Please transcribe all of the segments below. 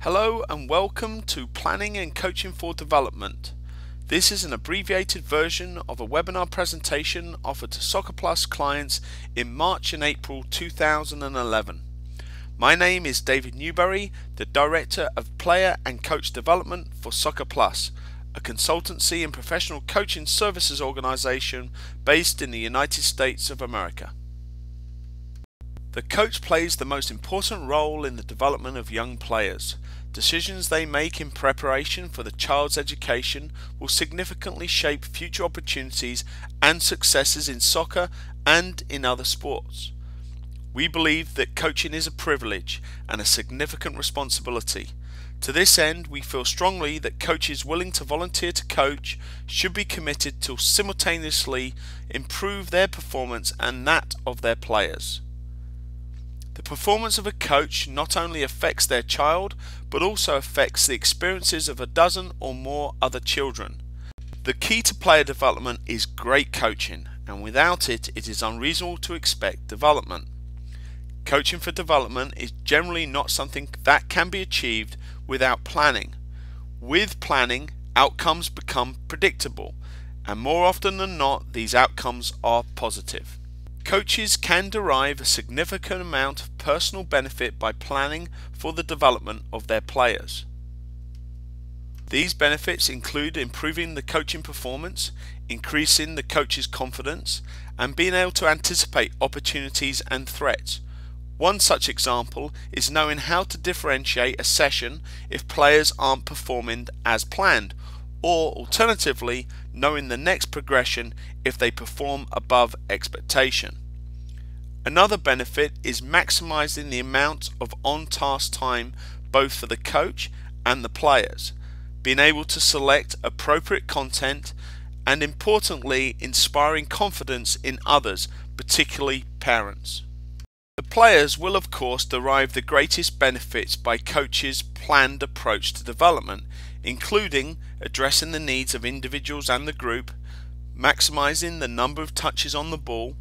Hello and welcome to Planning and Coaching for Development. This is an abbreviated version of a webinar presentation offered to SoccerPlus clients in March and April 2011. My name is David Newberry, the Director of Player and Coach Development for SoccerPlus, a consultancy and professional coaching services organization based in the United States of America. The coach plays the most important role in the development of young players. Decisions they make in preparation for the child's education will significantly shape future opportunities and successes in soccer and in other sports. We believe that coaching is a privilege and a significant responsibility. To this end, we feel strongly that coaches willing to volunteer to coach should be committed to simultaneously improve their performance and that of their players. The performance of a coach not only affects their child, but also affects the experiences of a dozen or more other children. The key to player development is great coaching, and without it, it is unreasonable to expect development. Coaching for development is generally not something that can be achieved without planning. With planning, outcomes become predictable, and more often than not, these outcomes are positive. Coaches can derive a significant amount of personal benefit by planning for the development of their players. These benefits include improving the coaching performance, increasing the coach's confidence, and being able to anticipate opportunities and threats. One such example is knowing how to differentiate a session if players aren't performing as planned, or alternatively, knowing the next progression if they perform above expectation. Another benefit is maximizing the amount of on-task time both for the coach and the players, being able to select appropriate content, and importantly, inspiring confidence in others, particularly parents. The players will of course derive the greatest benefits by coaches' planned approach to development, including addressing the needs of individuals and the group, maximizing the number of touches on the ball,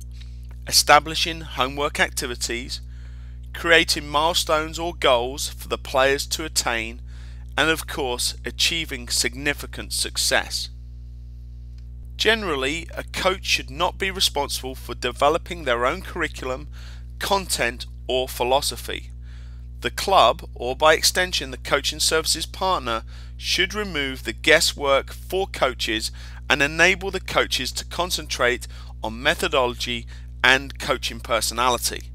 establishing homework activities, creating milestones or goals for the players to attain, and of course achieving significant success. Generally, a coach should not be responsible for developing their own curriculum, content or philosophy. The club, or by extension the coaching services partner, should remove the guesswork for coaches and enable the coaches to concentrate on methodology and coaching personality.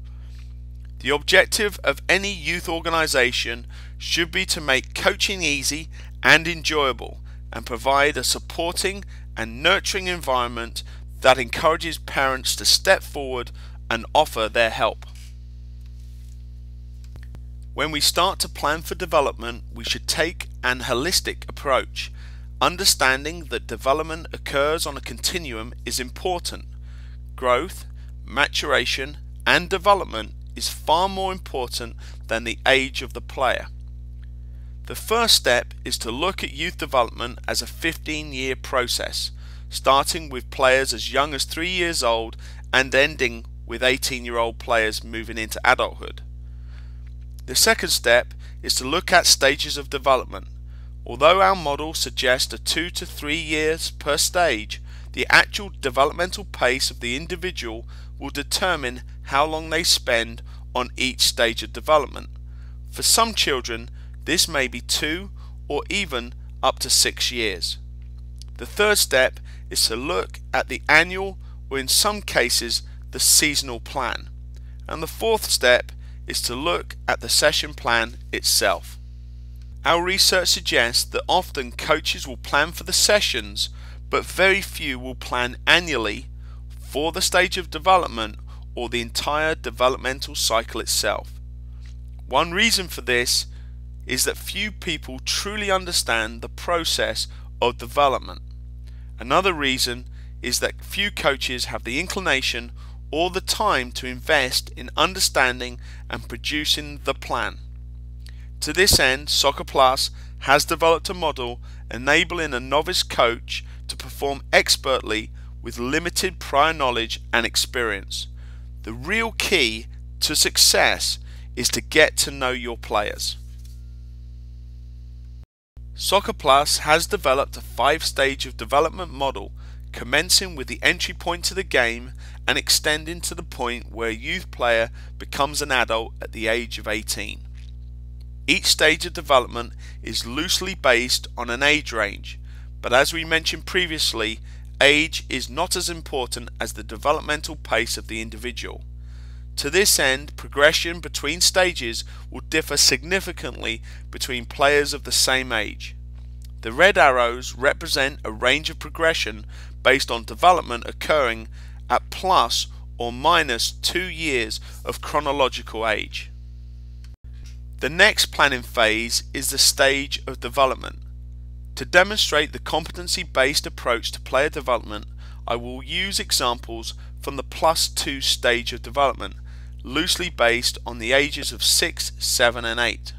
The objective of any youth organization should be to make coaching easy and enjoyable and provide a supporting and nurturing environment that encourages parents to step forward and offer their help. When we start to plan for development, we should take an holistic approach. Understanding that development occurs on a continuum is important. Growth, maturation, and development is far more important than the age of the player. The first step is to look at youth development as a 15-year process, starting with players as young as 3 years old and ending with 18-year-old players moving into adulthood. The second step is to look at stages of development. Although our model suggests 2 to 3 years per stage, the actual developmental pace of the individual will determine how long they spend on each stage of development. For some children, this may be 2 or even up to 6 years. The third step is to look at the annual, or in some cases the seasonal plan. And the fourth step is to look at the session plan itself. Our research suggests that often coaches will plan for the sessions, but very few will plan annually for the stage of development or the entire developmental cycle itself. One reason for this is that few people truly understand the process of development. Another reason is that few coaches have the inclination or the time to invest in understanding and producing the plan. To this end, SoccerPlus has developed a model enabling a novice coach to perform expertly with limited prior knowledge and experience. The real key to success is to get to know your players. SoccerPlus has developed a 5-stage of development model, commencing with the entry point to the game and extending to the point where a youth player becomes an adult at the age of 18. Each stage of development is loosely based on an age range, but as we mentioned previously, age is not as important as the developmental pace of the individual. To this end, progression between stages will differ significantly between players of the same age. The red arrows represent a range of progression based on development occurring at plus or minus 2 years of chronological age. The next planning phase is the stage of development. To demonstrate the competency-based approach to player development, I will use examples from the +2 stage of development, loosely based on the ages of 6, 7 and 8.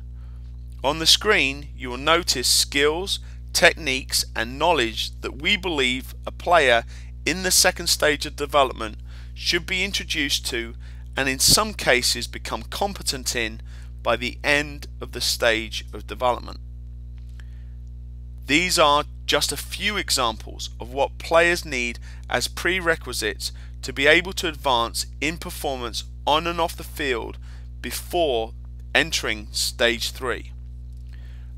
On the screen you will notice skills, techniques and knowledge that we believe a player in the second stage of development should be introduced to and in some cases become competent in by the end of the stage of development. These are just a few examples of what players need as prerequisites to be able to advance in performance on and off the field before entering stage 3.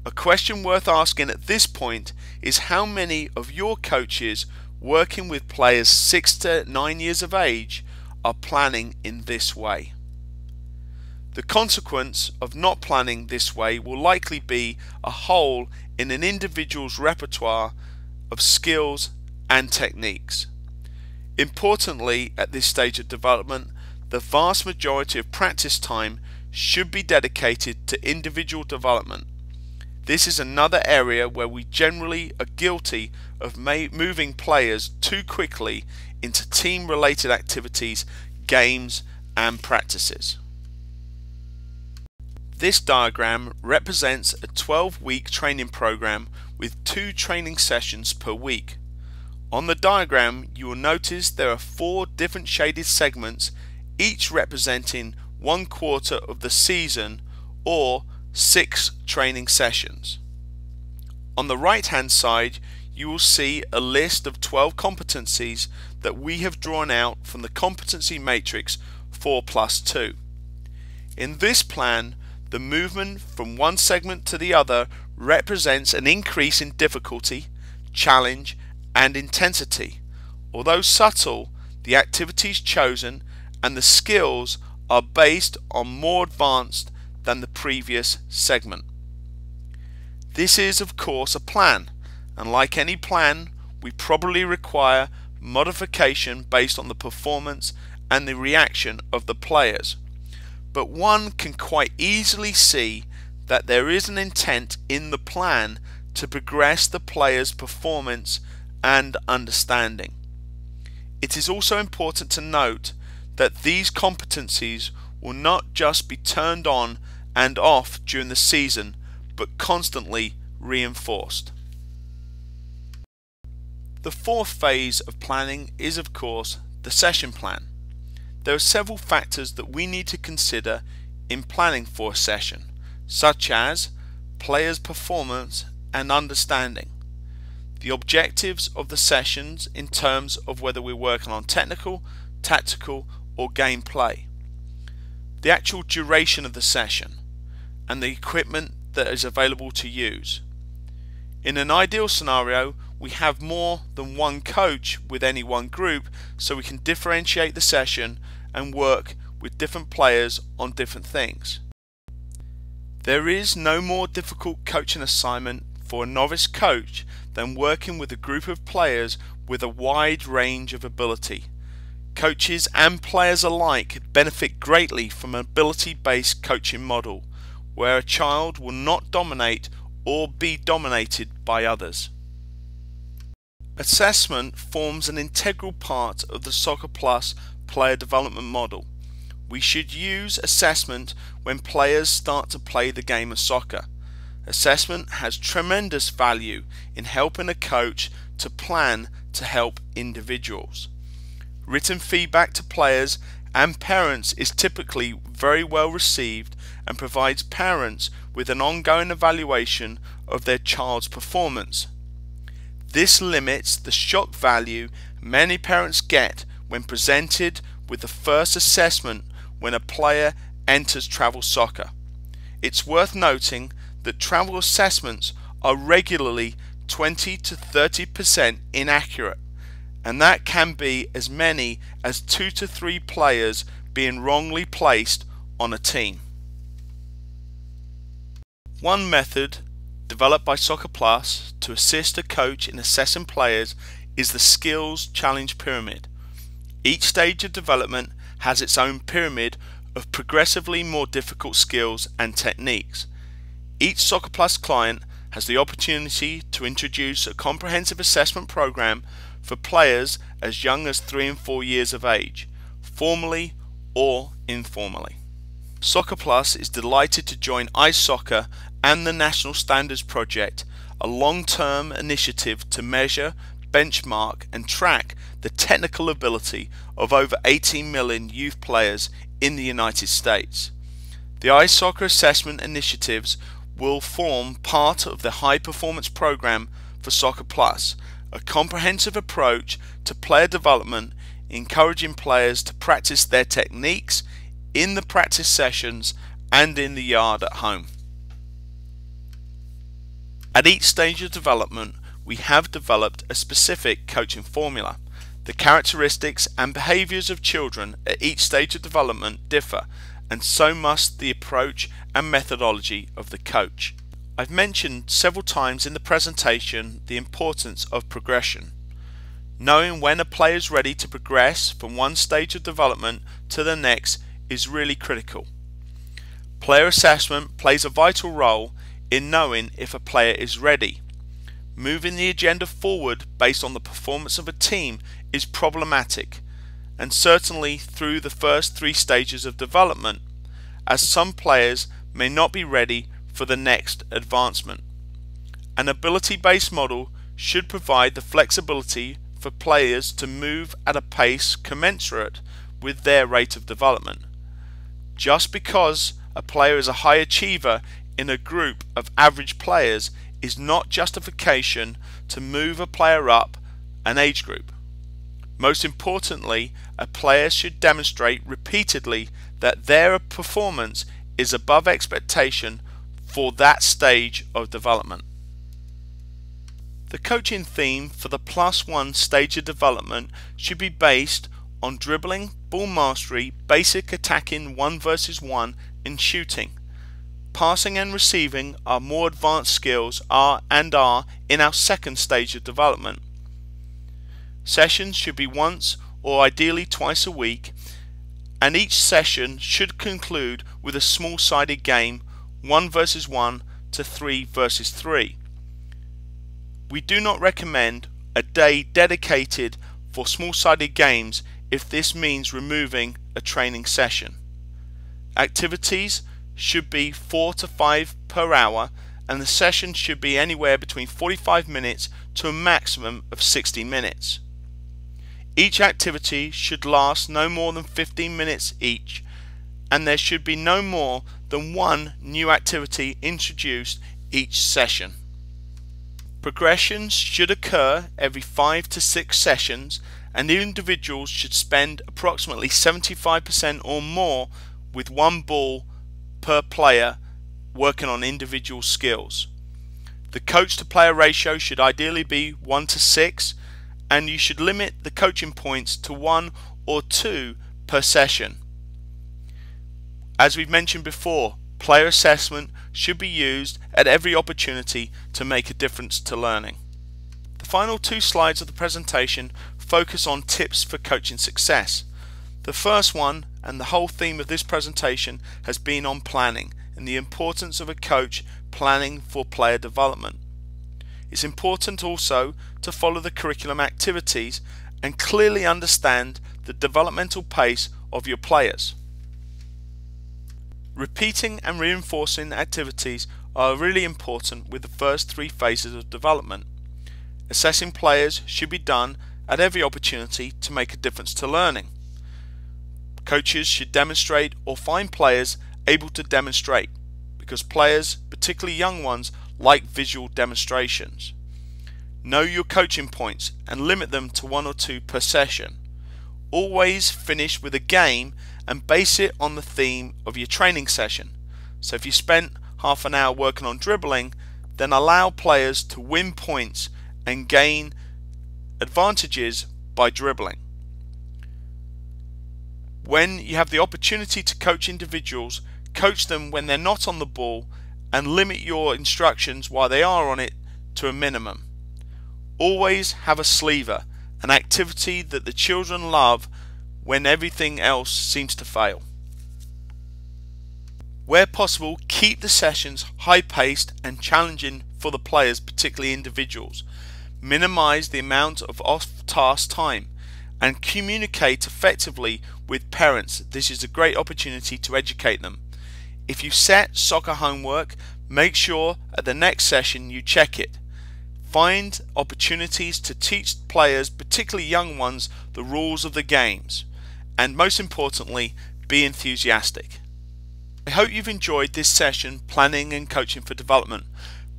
A question worth asking at this point is how many of your coaches working with players 6 to 9 years of age are planning in this way. The consequence of not planning this way will likely be a hole in an individual's repertoire of skills and techniques. Importantly, at this stage of development, the vast majority of practice time should be dedicated to individual development. This is another area where we generally are guilty of moving players too quickly into team-related activities, games and practices. This diagram represents a 12-week training program with 2 training sessions per week. On the diagram you will notice there are 4 different shaded segments, each representing 1/4 of the season or 6 training sessions. On the right hand side you will see a list of 12 competencies that we have drawn out from the competency matrix 4+2. In this plan, the movement from one segment to the other represents an increase in difficulty, challenge and intensity. Although subtle, the activities chosen and the skills are based on more advanced than the previous segment. This is of course a plan, and like any plan we probably require modification based on the performance and the reaction of the players. But one can quite easily see that there is an intent in the plan to progress the player's performance and understanding. It is also important to note that these competencies will not just be turned on and off during the season, but constantly reinforced. The 4th phase of planning is of course the session plan. There are several factors that we need to consider in planning for a session, such as players' performance and understanding, the objectives of the sessions in terms of whether we're working on technical, tactical or gameplay, the actual duration of the session, and the equipment that is available to use. In an ideal scenario, we have more than one coach with any one group, so we can differentiate the session and work with different players on different things. There is no more difficult coaching assignment for a novice coach than working with a group of players with a wide range of ability. Coaches and players alike benefit greatly from an ability-based coaching model, where a child will not dominate or be dominated by others. Assessment forms an integral part of the SoccerPlus player development model. We should use assessment when players start to play the game of soccer. Assessment has tremendous value in helping a coach to plan to help individuals. Written feedback to players and parents is typically very well received and provides parents with an ongoing evaluation of their child's performance. This limits the shock value many parents get when presented with the first assessment when a player enters travel soccer. It's worth noting that travel assessments are regularly 20 to 30% inaccurate, and that can be as many as 2 to 3 players being wrongly placed on a team. One method developed by SoccerPlus to assist a coach in assessing players is the Skills Challenge Pyramid. Each stage of development has its own pyramid of progressively more difficult skills and techniques. Each SoccerPlus client has the opportunity to introduce a comprehensive assessment program for players as young as 3 and 4 years of age, formally or informally. SoccerPlus is delighted to join ice soccer and the National Standards Project, a long-term initiative to measure, benchmark and track the technical ability of over 18 million youth players in the United States. The ice soccer assessment initiatives will form part of the high performance program for SoccerPlus, a comprehensive approach to player development, encouraging players to practice their techniques in the practice sessions and in the yard at home. At each stage of development, we have developed a specific coaching formula. The characteristics and behaviours of children at each stage of development differ, and so must the approach and methodology of the coach. I've mentioned several times in the presentation the importance of progression. Knowing when a player is ready to progress from one stage of development to the next is really critical. Player assessment plays a vital role in knowing if a player is ready. Moving the agenda forward based on the performance of a team is problematic, and certainly through the first 3 stages of development, as some players may not be ready for the next advancement. An ability-based model should provide the flexibility for players to move at a pace commensurate with their rate of development. Just because a player is a high achiever in a group of average players is not justification to move a player up an age group. Most importantly, a player should demonstrate repeatedly that their performance is above expectation for that stage of development. The coaching theme for the +1 stage of development should be based on dribbling, ball mastery, basic attacking 1 versus 1 and shooting. Passing and receiving are more advanced skills are in our second stage of development. Sessions should be once or ideally twice a week, and each session should conclude with a small-sided game 1 versus 1 to 3 versus 3. We do not recommend a day dedicated for small-sided games if this means removing a training session. Activities should be 4 to 5 per hour, and the session should be anywhere between 45 minutes to a maximum of 60 minutes. Each activity should last no more than 15 minutes each, and there should be no more than 1 new activity introduced each session. Progressions should occur every 5 to 6 sessions, and individuals should spend approximately 75% or more with 1 ball per player working on individual skills. The coach to player ratio should ideally be 1 to 6, and you should limit the coaching points to 1 or 2 per session. As we've mentioned before, player assessment should be used at every opportunity to make a difference to learning. The final 2 slides of the presentation focus on tips for coaching success. The first one, and the whole theme of this presentation, has been on planning and the importance of a coach planning for player development. It's important also to follow the curriculum activities and clearly understand the developmental pace of your players. Repeating and reinforcing activities are really important with the first 3 phases of development. Assessing players should be done at every opportunity to make a difference to learning. Coaches should demonstrate or find players able to demonstrate, because players, particularly young ones, like visual demonstrations. Know your coaching points and limit them to 1 or 2 per session. Always finish with a game and base it on the theme of your training session. So if you spent half an hour working on dribbling, then allow players to win points and gain advantages by dribbling. When you have the opportunity to coach individuals, coach them when they're not on the ball and limit your instructions while they are on it to a minimum. Always have a sleever, an activity that the children love when everything else seems to fail. Where possible, keep the sessions high-paced and challenging for the players, particularly individuals. Minimize the amount of off-task time and communicate effectively with parents. This is a great opportunity to educate them. If you set soccer homework, make sure at the next session you check it. Find opportunities to teach players, particularly young ones, the rules of the games. And most importantly, be enthusiastic. I hope you've enjoyed this session, Planning and Coaching for Development.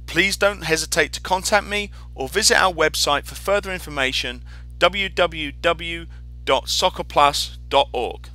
Please don't hesitate to contact me or visit our website for further information, www.soccerplus.org.